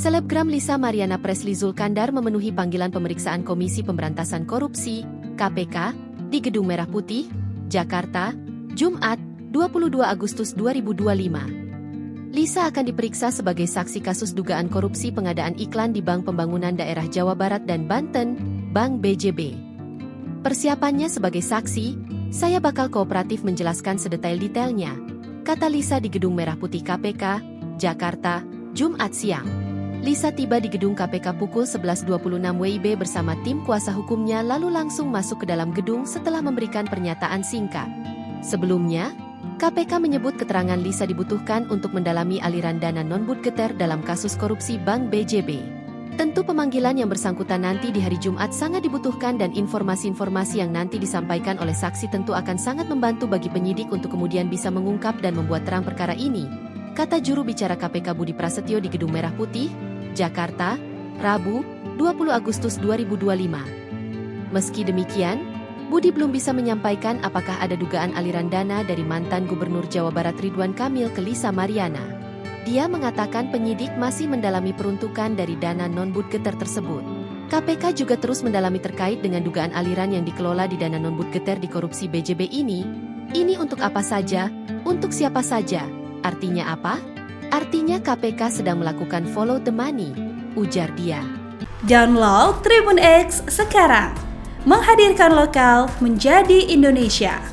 Selebgram Lisa Mariana Presly Zulkandar memenuhi panggilan pemeriksaan Komisi Pemberantasan Korupsi, KPK, di Gedung Merah Putih, Jakarta, Jumat, 22 Agustus 2025. Lisa akan diperiksa sebagai saksi kasus dugaan korupsi pengadaan iklan di Bank Pembangunan Daerah Jawa Barat dan Banten, Bank BJB. Persiapannya sebagai saksi, saya bakal kooperatif menjelaskan sedetail-detailnya, kata Lisa di Gedung Merah Putih KPK, Jakarta, Jumat siang. Lisa tiba di gedung KPK pukul 11.26 WIB bersama tim kuasa hukumnya lalu langsung masuk ke dalam gedung setelah memberikan pernyataan singkat. Sebelumnya, KPK menyebut keterangan Lisa dibutuhkan untuk mendalami aliran dana non-budgeter dalam kasus korupsi Bank BJB. Tentu pemanggilan yang bersangkutan nanti di hari Jumat sangat dibutuhkan dan informasi-informasi yang nanti disampaikan oleh saksi tentu akan sangat membantu bagi penyidik untuk kemudian bisa mengungkap dan membuat terang perkara ini, kata juru bicara KPK Budi Prasetyo di Gedung Merah Putih, Jakarta, Rabu, 20 Agustus 2025. Meski demikian, Budi belum bisa menyampaikan apakah ada dugaan aliran dana dari mantan Gubernur Jawa Barat Ridwan Kamil ke Lisa Mariana. Dia mengatakan penyidik masih mendalami peruntukan dari dana non-budgeter tersebut. KPK juga terus mendalami terkait dengan dugaan aliran yang dikelola di dana non-budgeter di korupsi BJB ini. Ini untuk apa saja? Untuk siapa saja? Artinya apa? Artinya KPK sedang melakukan follow the money, ujar dia. Download Tribun X sekarang, menghadirkan lokal menjadi Indonesia.